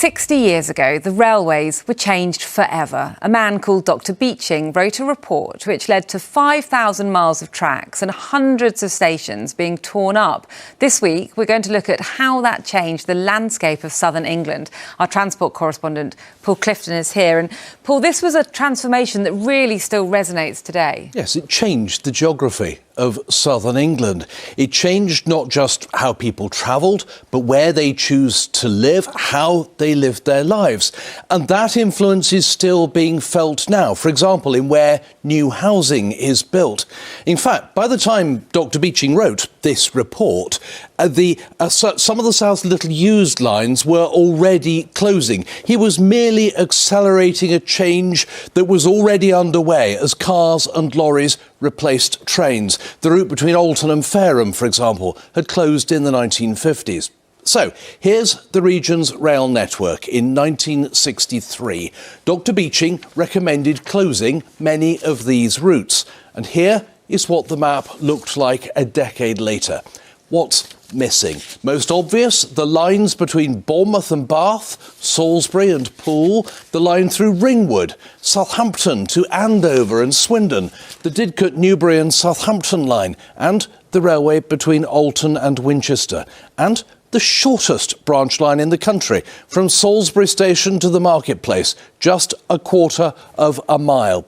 60 years ago, the railways were changed forever. A man called Dr. Beeching wrote a report which led to 5,000 miles of tracks and hundreds of stations being torn up. This week, we're going to look at how that changed the landscape of southern England. Our transport correspondent, Paul Clifton, is here. And Paul, this was a transformation that really still resonates today. Yes, it changed the geography of southern England. It changed not just how people travelled, but where they choose to live, how they lived their lives. And that influence is still being felt now, for example, in where new housing is built. In fact, by the time Dr. Beeching wrote this report, some of the South's little used lines were already closing. He was merely accelerating a change that was already underway as cars and lorries replaced trains. The route between Alton and Fareham, for example, had closed in the 1950s. So, here's the region's rail network in 1963. Dr. Beeching recommended closing many of these routes. And here is what the map looked like a decade later. What's missing? Most obvious, the lines between Bournemouth and Bath, Salisbury and Poole, the line through Ringwood, Southampton to Andover and Swindon, the Didcot, Newbury and Southampton line, and the railway between Alton and Winchester, and the shortest branch line in the country, from Salisbury Station to the marketplace, just a quarter of a mile.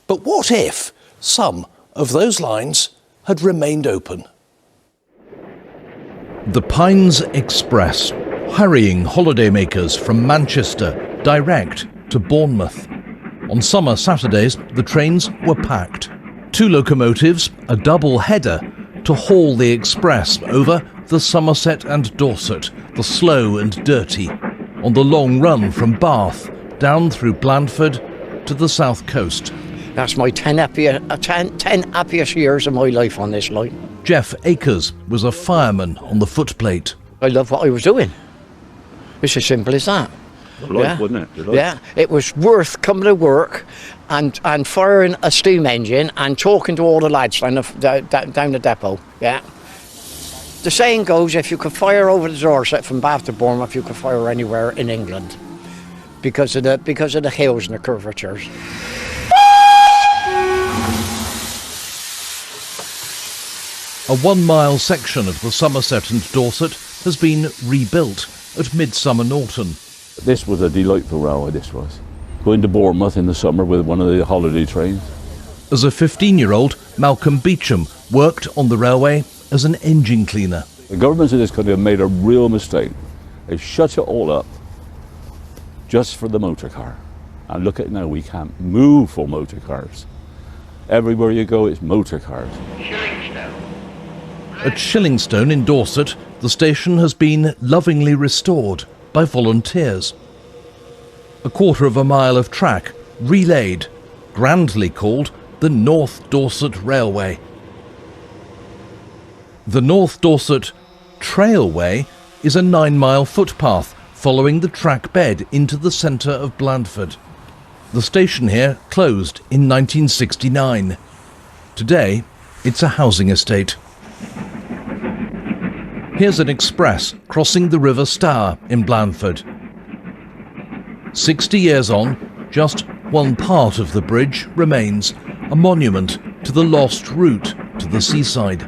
But what if some of those lines had remained open? The Pines Express, hurrying holidaymakers from Manchester direct to Bournemouth. On summer Saturdays, the trains were packed. 2 locomotives, a double header, to haul the express over the Somerset and Dorset, the slow and dirty, on the long run from Bath down through Blandford to the south coast. That's my 10 happiest years of my life on this line. Jeff Akers was a fireman on the footplate. I love what I was doing. It's as simple as that. Life, wasn't it? Yeah, it was worth coming to work and firing a steam engine and talking to all the lads down the depot. Yeah. The saying goes, if you could fire over the Dorset from Bath to Bournemouth, you could fire anywhere in England because of the hills and the curvatures. A 1-mile section of the Somerset and Dorset has been rebuilt at Midsummer Norton. This was a delightful railway, this was. Going to Bournemouth in the summer with one of the holiday trains. As a 15-year-old, Malcolm Beecham worked on the railway as an engine cleaner. The governments of this country have made a real mistake. They've shut it all up just for the motor car. And look at it now, we can't move for motor cars. Everywhere you go, it's motor cars. At Shillingstone in Dorset, the station has been lovingly restored by volunteers. A quarter of a mile of track relaid, grandly called the North Dorset Railway. The North Dorset Trailway is a 9-mile footpath following the track bed into the centre of Blandford. The station here closed in 1969. Today, it's a housing estate. Here's an express crossing the River Stour in Blandford. 60 years on, just one part of the bridge remains, a monument to the lost route to the seaside.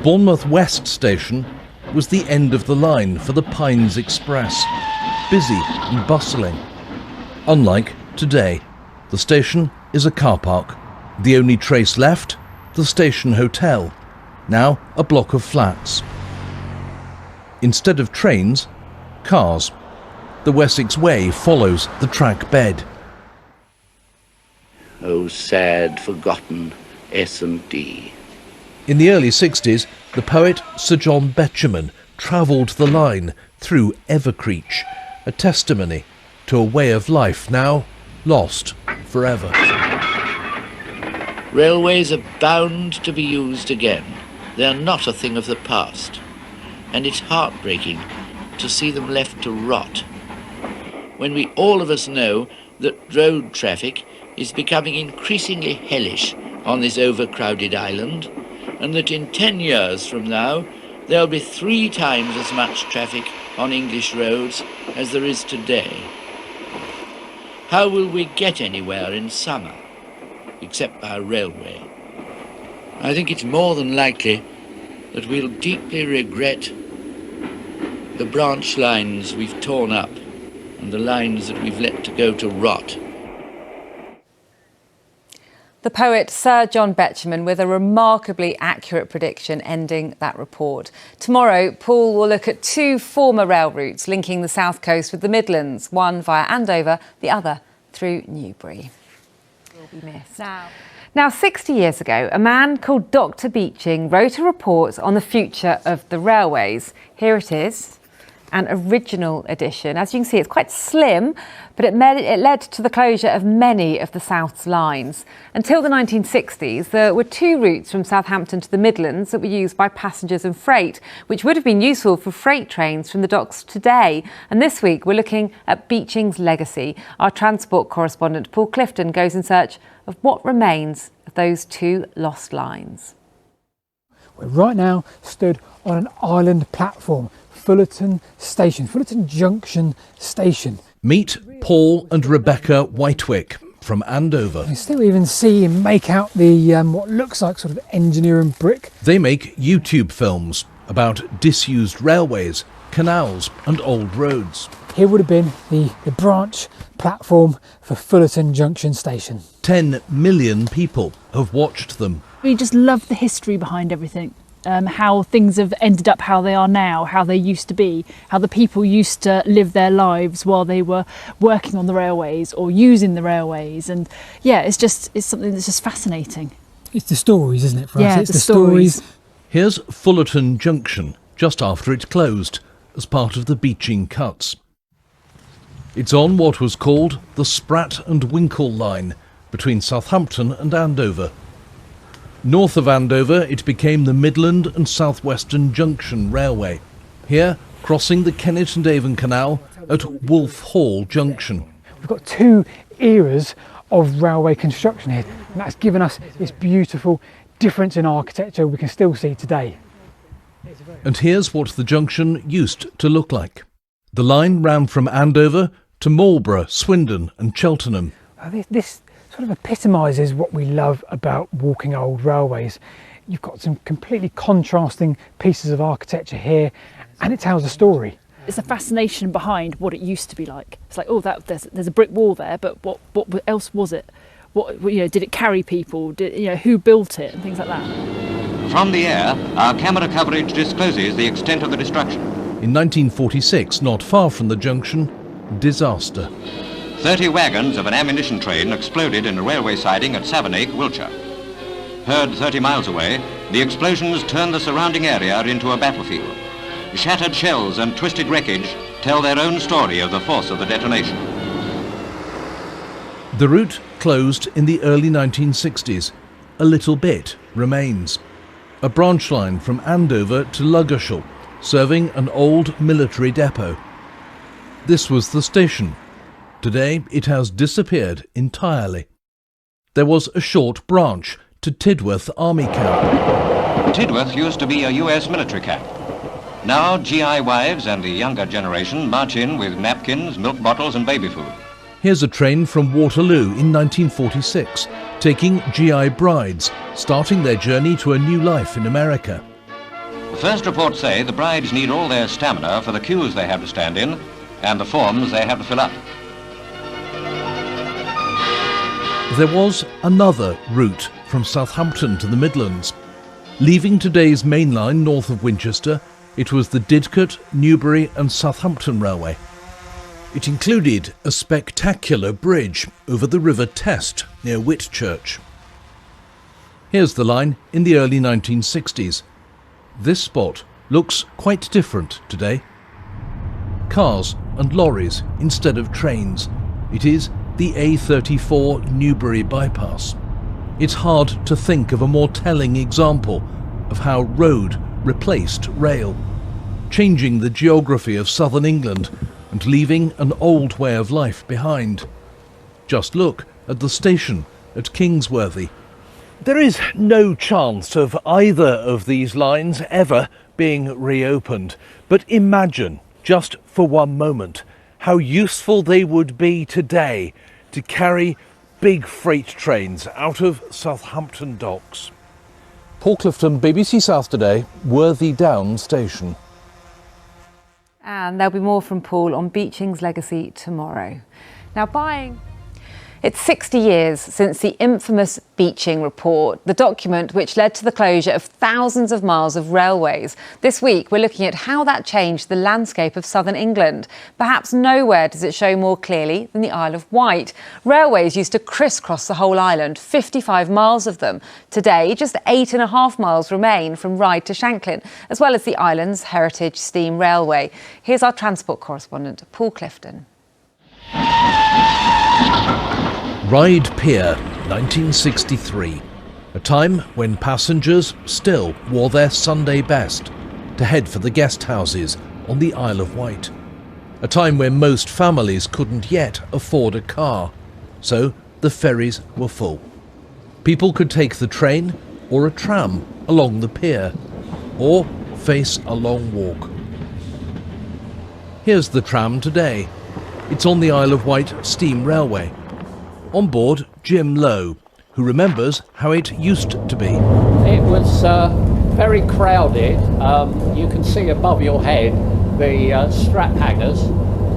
Bournemouth West Station was the end of the line for the Pines Express, busy and bustling. Unlike today, the station is a car park. The only trace left, the station hotel, now a block of flats. Instead of trains, cars. The Wessex Way follows the track bed. Oh, sad, forgotten S&D. In the early 60s, the poet Sir John Betjeman travelled the line through Evercreech, a testimony to a way of life now lost forever. Railways are bound to be used again. They are not a thing of the past, and it's heartbreaking to see them left to rot, when we all of us know that road traffic is becoming increasingly hellish on this overcrowded island, and that in 10 years from now there'll be 3 times as much traffic on English roads as there is today. How will we get anywhere in summer, except by railway? I think it's more than likely that we'll deeply regret the branch lines we've torn up and the lines that we've let to go to rot. The poet Sir John Betjeman with a remarkably accurate prediction ending that report. Tomorrow, Paul will look at 2 former rail routes linking the south coast with the Midlands, one via Andover, the other through Newbury. Will be missed. Now, 60 years ago, a man called Dr. Beeching wrote a report on the future of the railways. Here it is. An original edition. As you can see, it's quite slim, but it led to the closure of many of the South's lines. Until the 1960s, there were 2 routes from Southampton to the Midlands that were used by passengers and freight, which would have been useful for freight trains from the docks today. And this week, we're looking at Beeching's legacy. Our transport correspondent, Paul Clifton, goes in search of what remains of those 2 lost lines. We're right now stood on an island platform, Fullerton Station, Fullerton Junction Station. Meet Paul and Rebecca Whitewick from Andover. You can still even see and make out the what looks like sort of engineering brick. They make YouTube films about disused railways, canals and old roads. Here would have been the branch platform for Fullerton Junction Station. 10 million people have watched them. We just love the history behind everything. How things have ended up how they are now, how they used to be, how the people used to live their lives while they were working on the railways or using the railways. And yeah, it's something that's just fascinating. It's the stories, isn't it, for us? Yeah, it's the stories. Here's Fullerton Junction, just after it closed, as part of the Beeching cuts. It's on what was called the Sprat and Winkle line, between Southampton and Andover. North of Andover, it became the Midland and South Western Junction Railway. Here, crossing the Kennet and Avon Canal at Wolf Hall Junction. We've got 2 eras of railway construction here, and that's given us this beautiful difference in architecture we can still see today. And here's what the junction used to look like. The line ran from Andover to Marlborough, Swindon and Cheltenham. This sort of epitomises what we love about walking old railways. You've got some completely contrasting pieces of architecture here, and it tells a story. It's a fascination behind what it used to be like. It's like, oh, there's a brick wall there, but what else was it? What, did it carry people? Who built it and things like that? From the air, our camera coverage discloses the extent of the destruction. In 1946, not far from the junction, disaster. 30 wagons of an ammunition train exploded in a railway siding at Savernake, Wiltshire. Heard 30 miles away, the explosions turned the surrounding area into a battlefield. Shattered shells and twisted wreckage tell their own story of the force of the detonation. The route closed in the early 1960s. A little bit remains. A branch line from Andover to Ludgershall, serving an old military depot. This was the station. Today it has disappeared entirely. There was a short branch to Tidworth Army Camp. Tidworth used to be a US military camp. Now GI wives and the younger generation march in with napkins, milk bottles and baby food. Here's a train from Waterloo in 1946, taking GI brides, starting their journey to a new life in America. The first reports say the brides need all their stamina for the queues they have to stand in and the forms they have to fill up. There was another route from Southampton to the Midlands. Leaving today's main line north of Winchester, it was the Didcot, Newbury and Southampton Railway. It included a spectacular bridge over the River Test near Whitchurch. Here's the line in the early 1960s. This spot looks quite different today. Cars and lorries instead of trains. It is the A34 Newbury bypass. It's hard to think of a more telling example of how road replaced rail, changing the geography of southern England and leaving an old way of life behind. Just look at the station at Kingsworthy. There is no chance of either of these lines ever being reopened. But imagine, just for one moment, how useful they would be today to carry big freight trains out of Southampton docks. Paul Clifton, BBC South Today, Worthy Down Station. And there'll be more from Paul on Beeching's legacy tomorrow. Now, It's 60 years since the infamous Beeching report, the document which led to the closure of thousands of miles of railways. This week, we're looking at how that changed the landscape of southern England. Perhaps nowhere does it show more clearly than the Isle of Wight. Railways used to crisscross the whole island, 55 miles of them. Today, just 8.5 miles remain from Ryde to Shanklin, as well as the island's heritage steam railway. Here's our transport correspondent, Paul Clifton. Ryde Pier, 1963, a time when passengers still wore their Sunday best to head for the guest houses on the Isle of Wight. A time when most families couldn't yet afford a car, so the ferries were full. People could take the train or a tram along the pier, or face a long walk. Here's the tram today. It's on the Isle of Wight Steam Railway. On board, Jim Lowe, who remembers how it used to be. It was very crowded. You can see above your head the strap hangers,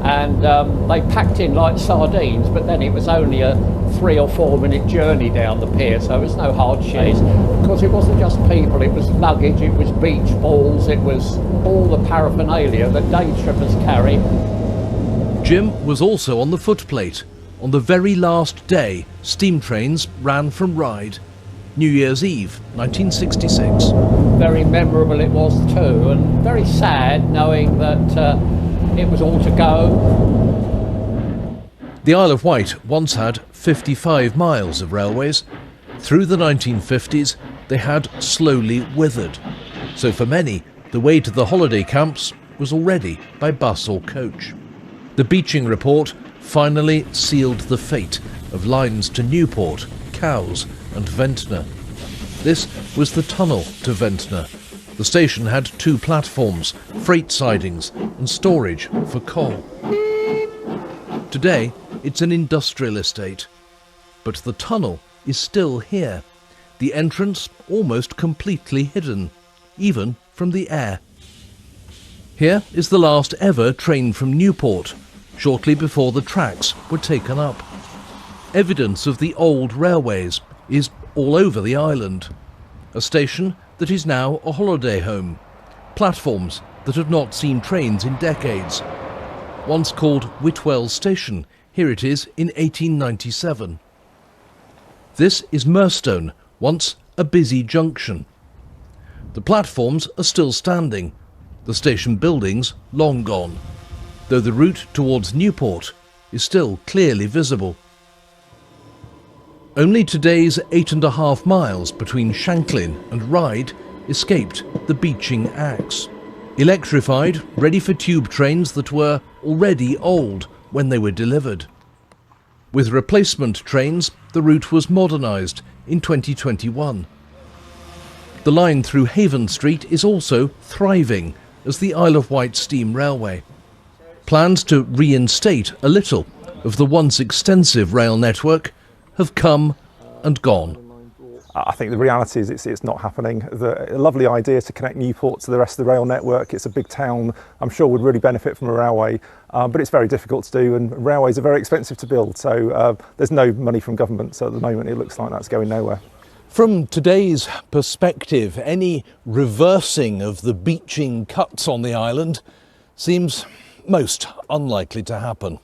and they packed in like sardines, but then it was only a 3 or 4 minute journey down the pier, so it was no hardship. Because it wasn't just people, it was luggage, it was beach balls, it was all the paraphernalia that day trippers carry. Jim was also on the footplate. On the very last day, steam trains ran from Ryde. New Year's Eve, 1966. Very memorable it was too, and very sad knowing that it was all to go. The Isle of Wight once had 55 miles of railways. Through the 1950s, they had slowly withered. So for many, the way to the holiday camps was already by bus or coach. The Beeching report finally sealed the fate of lines to Newport, Cowes and Ventnor. This was the tunnel to Ventnor. The station had 2 platforms, freight sidings and storage for coal. Today, it's an industrial estate. But the tunnel is still here, the entrance almost completely hidden, even from the air. Here is the last ever train from Newport, shortly before the tracks were taken up. Evidence of the old railways is all over the island. A station that is now a holiday home. Platforms that have not seen trains in decades. Once called Whitwell Station, here it is in 1897. This is Murstone, once a busy junction. The platforms are still standing, the station buildings long gone, though the route towards Newport is still clearly visible. Only today's 8.5 miles between Shanklin and Ryde escaped the Beeching axe. Electrified, ready for tube trains that were already old when they were delivered. With replacement trains, the route was modernised in 2021. The line through Haven Street is also thriving as the Isle of Wight Steam Railway. Plans to reinstate a little of the once extensive rail network have come and gone. I think the reality is it's not happening. A lovely idea to connect Newport to the rest of the rail network. It's a big town, I'm sure would really benefit from a railway, but it's very difficult to do, and railways are very expensive to build, so there's no money from government, so at the moment it looks like that's going nowhere. From today's perspective, any reversing of the Beeching cuts on the island seems most unlikely to happen.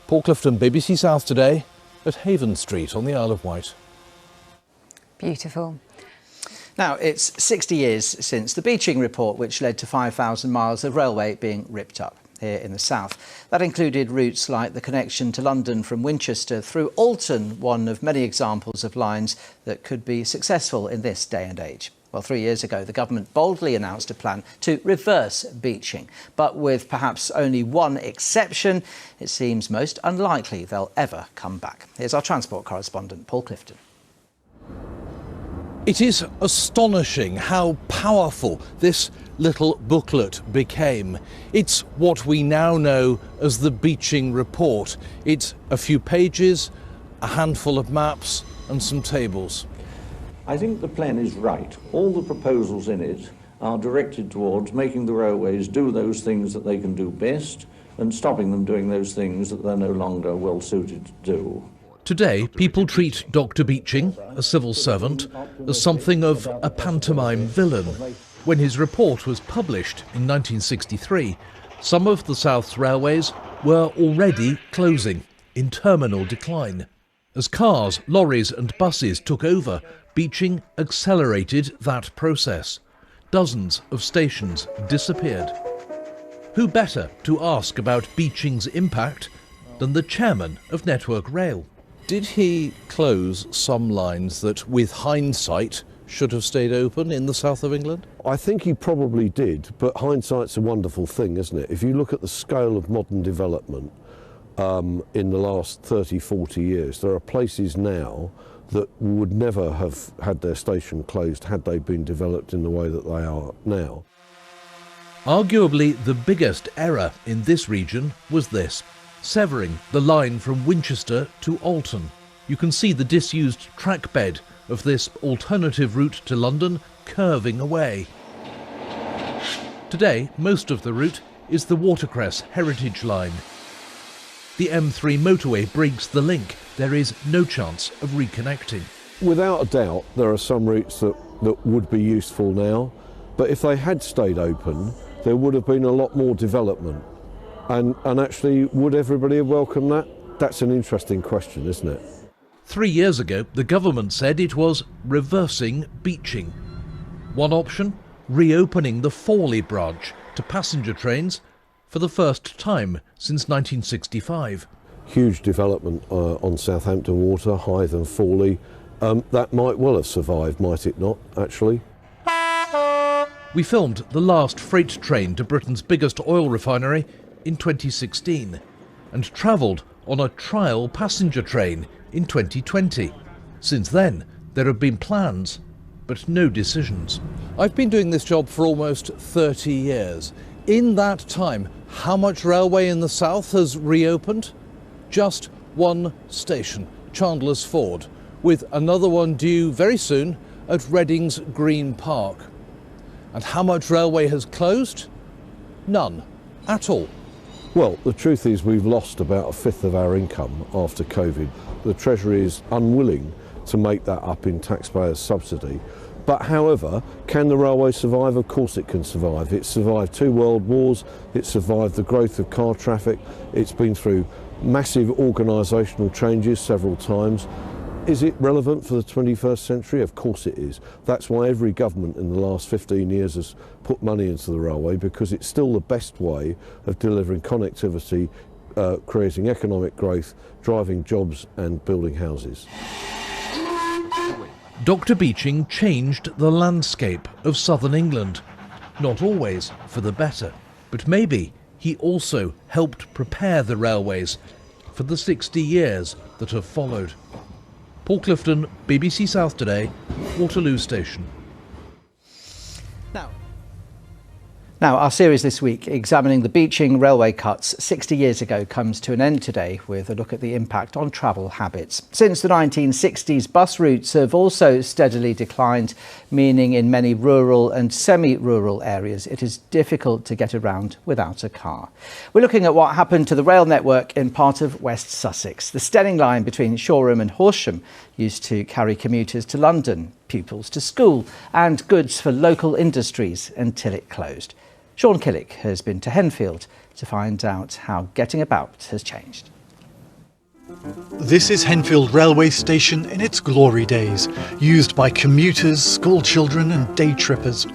Paul Clifton, BBC South Today, at Haven Street on the Isle of Wight. Beautiful. Now, it's 60 years since the Beeching report, which led to 5,000 miles of railway being ripped up here in the south. That included routes like the connection to London from Winchester through Alton, one of many examples of lines that could be successful in this day and age. Well, 3 years ago, the government boldly announced a plan to reverse Beeching, but with perhaps only one exception, it seems most unlikely they'll ever come back. Here's our transport correspondent, Paul Clifton. It is astonishing how powerful this little booklet became. It's what we now know as the Beeching report. It's a few pages, a handful of maps and some tables. I think the plan is right. All the proposals in it are directed towards making the railways do those things that they can do best and stopping them doing those things that they're no longer well suited to do. Today, people treat Dr. Beeching, a civil servant, as something of a pantomime villain. When his report was published in 1963, some of the South's railways were already closing, in terminal decline. As cars, lorries and buses took over, Beeching accelerated that process. Dozens of stations disappeared. Who better to ask about Beeching's impact than the chairman of Network Rail? Did he close some lines that, with hindsight, should have stayed open in the south of England? I think he probably did, but hindsight's a wonderful thing, isn't it? If you look at the scale of modern development in the last 30, 40 years, there are places now that would never have had their station closed had they been developed in the way that they are now. Arguably the biggest error in this region was this: severing the line from Winchester to Alton. You can see the disused track bed of this alternative route to London curving away. Today, most of the route is the Watercress Heritage Line. The M3 motorway breaks the link. There is no chance of reconnecting. Without a doubt, there are some routes that would be useful now, but if they had stayed open, there would have been a lot more development. And actually, would everybody have welcomed that? That's an interesting question, isn't it? 3 years ago, the government said it was reversing Beeching. One option, reopening the Fawley branch to passenger trains for the first time since 1965. Huge development on Southampton Water, Hythe and Fawley. That might well have survived, might it not, actually? We filmed the last freight train to Britain's biggest oil refinery in 2016 and travelled on a trial passenger train in 2020. Since then, there have been plans, but no decisions. I've been doing this job for almost 30 years. In that time, how much railway in the south has reopened? Just one station, Chandler's Ford, with another one due very soon at Reading's Green Park. And how much railway has closed? None at all. Well, the truth is we've lost about a fifth of our income after COVID. The Treasury is unwilling to make that up in taxpayers' subsidy. But however, can the railway survive? Of course it can survive. It's survived 2 world wars, it's survived the growth of car traffic, it's been through massive organisational changes several times. Is it relevant for the 21st century? Of course it is. That's why every government in the last 15 years has put money into the railway, because it's still the best way of delivering connectivity, creating economic growth, driving jobs and building houses. Dr. Beeching changed the landscape of southern England. Not always for the better, but maybe he also helped prepare the railways for the 60 years that have followed. Paul Clifton, BBC South Today, Waterloo Station. Now, our series this week, examining the Beeching railway cuts 60 years ago, comes to an end today with a look at the impact on travel habits. Since the 1960s, bus routes have also steadily declined, meaning in many rural and semi-rural areas it is difficult to get around without a car. We're looking at what happened to the rail network in part of West Sussex. The Stenning line between Shoreham and Horsham used to carry commuters to London, pupils to school and goods for local industries until it closed. Sean Killick has been to Henfield to find out how getting about has changed. This is Henfield railway station in its glory days, used by commuters, school children and day trippers.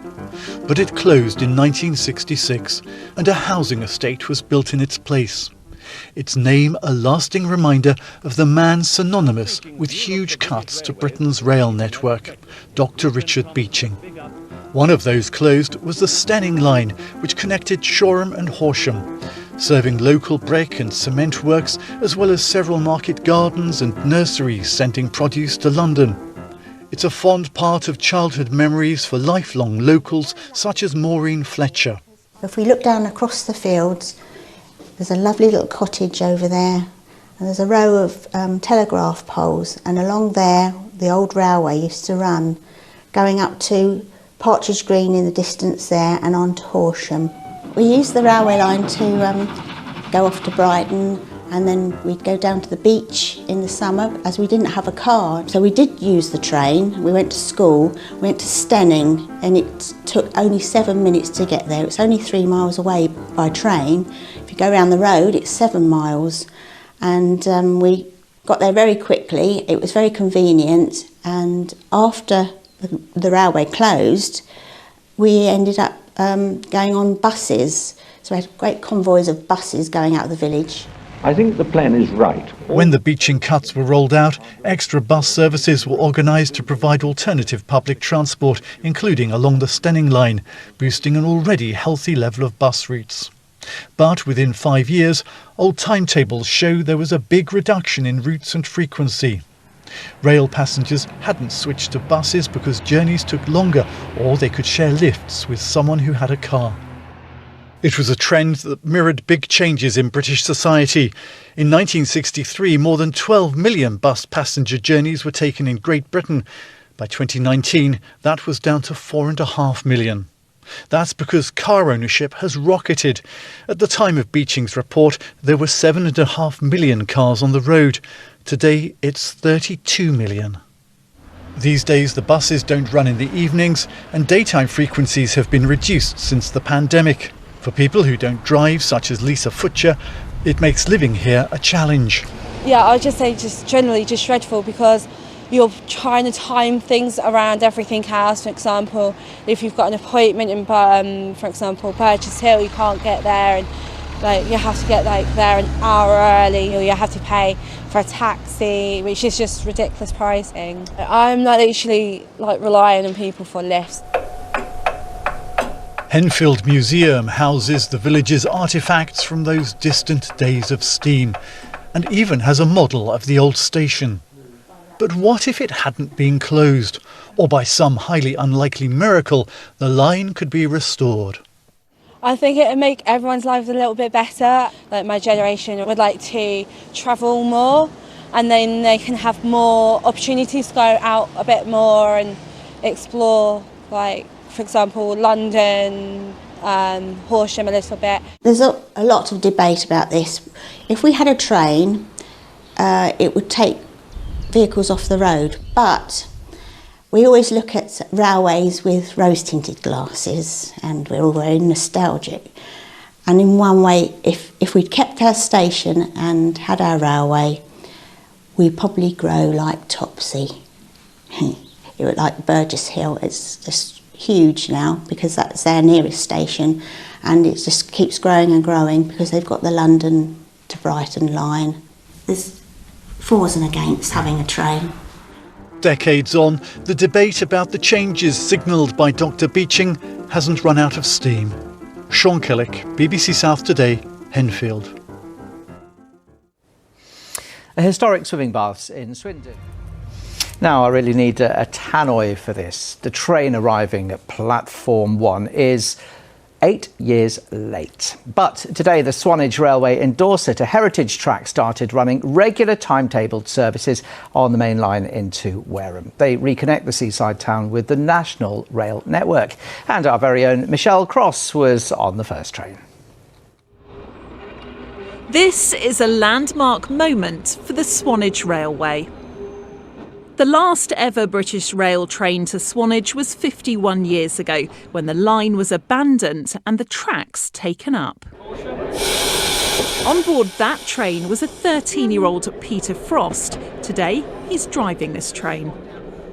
But it closed in 1966 and a housing estate was built in its place. Its name a lasting reminder of the man synonymous with huge cuts to Britain's rail network, Dr. Richard Beeching. One of those closed was the Stenning line, which connected Shoreham and Horsham, serving local brick and cement works, as well as several market gardens and nurseries sending produce to London. It's a fond part of childhood memories for lifelong locals such as Maureen Fletcher. If we look down across the fields, there's a lovely little cottage over there, and there's a row of telegraph poles, and along there the old railway used to run, going up to Partridge Green in the distance there and on to Horsham. We used the railway line to go off to Brighton, and then we'd go down to the beach in the summer as we didn't have a car. So we did use the train. We went to school, we went to Stenning, and it took only 7 minutes to get there. It's only 3 miles away by train. If you go around the road, it's 7 miles. And we got there very quickly. It was very convenient. And after the railway closed, we ended up going on buses. So we had great convoys of buses going out of the village. I think the plan is right. When the Beeching cuts were rolled out, extra bus services were organised to provide alternative public transport, including along the Stenning line, boosting an already healthy level of bus routes. But within 5 years, old timetables show there was a big reduction in routes and frequency. Rail passengers hadn't switched to buses because journeys took longer, or they could share lifts with someone who had a car. It was a trend that mirrored big changes in British society. In 1963, more than 12 million bus passenger journeys were taken in Great Britain. By 2019, that was down to 4.5 million. That's because car ownership has rocketed. At the time of Beeching's report, there were 7.5 million cars on the road. Today, it's 32 million. These days, the buses don't run in the evenings, and daytime frequencies have been reduced since the pandemic. For people who don't drive, such as Lisa Futcher, it makes living here a challenge. Yeah, I'd just say just generally just dreadful because you're trying to time things around everything else. For example, if you've got an appointment in, for example, Burgess Hill, you can't get there, and you have to get there an hour early, or you have to pay for a taxi, which is just ridiculous pricing. I'm not literally relying on people for lifts. Henfield Museum houses the village's artefacts from those distant days of steam, and even has a model of the old station. But what if it hadn't been closed, or by some highly unlikely miracle, the line could be restored? I think it would make everyone's lives a little bit better. My generation would like to travel more, and then they can have more opportunities to go out a bit more and explore, for example, London, Horsham a little bit. There's a lot of debate about this. If we had a train, it would take vehicles off the road, but we always look at railways with rose-tinted glasses, and we're all very nostalgic. And in one way, if we'd kept our station and had our railway, we'd probably grow like Topsy. It would like Burgess Hill. It's just huge now because that's their nearest station, and it just keeps growing and growing because they've got the London to Brighton line. There's fors and against having a train. Decades on, the debate about the changes signalled by Dr. Beeching hasn't run out of steam. Sean Killick, BBC South Today, Henfield. A historic swimming baths in Swindon. Now I really need a tannoy for this. The train arriving at Platform 1 is 8 years late. But today the Swanage Railway in Dorset, a heritage track, started running regular timetabled services on the main line into Wareham. They reconnect the seaside town with the national rail network. And our very own Michelle Cross was on the first train. This is a landmark moment for the Swanage Railway. The last ever British rail train to Swanage was 51 years ago, when the line was abandoned and the tracks taken up. On board that train was a 13-year-old Peter Frost. Today, he's driving this train.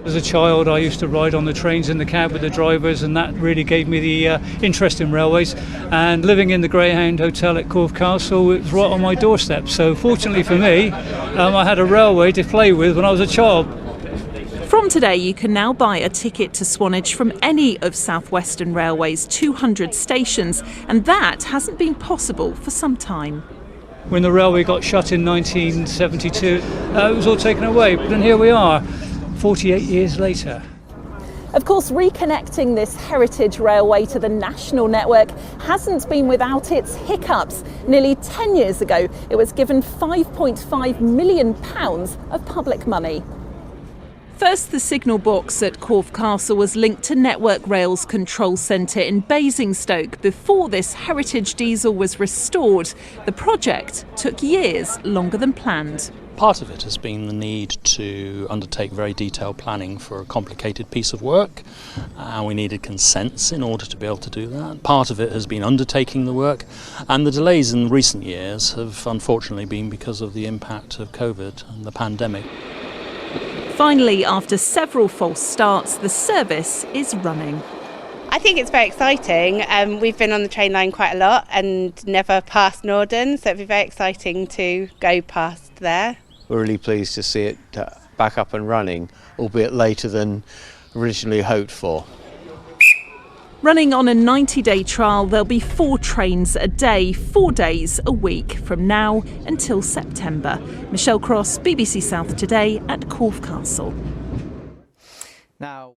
As a child, I used to ride on the trains in the cab with the drivers, and that really gave me the interest in railways. And living in the Greyhound Hotel at Corfe Castle, it was right on my doorstep. So fortunately for me, I had a railway to play with when I was a child. From today, you can now buy a ticket to Swanage from any of South Western Railway's 200 stations, and that hasn't been possible for some time. When the railway got shut in 1972, it was all taken away, but then here we are. 48 years later. Of course, reconnecting this heritage railway to the national network hasn't been without its hiccups. Nearly 10 years ago, it was given £5.5 million of public money. First, the signal box at Corfe Castle was linked to Network Rail's control centre in Basingstoke before this heritage diesel was restored. The project took years longer than planned. Part of it has been the need to undertake very detailed planning for a complicated piece of work. We needed consents in order to be able to do that. Part of it has been undertaking the work, and the delays in recent years have unfortunately been because of the impact of COVID and the pandemic. Finally, after several false starts, the service is running. I think it's very exciting. We've been on the train line quite a lot and never past Norden, so it'd be very exciting to go past there. We're really pleased to see it back up and running, albeit later than originally hoped for. Running on a 90-day trial, there'll be 4 trains a day, 4 days a week from now until September. Michelle Cross, BBC South Today at Corfe Castle. Now.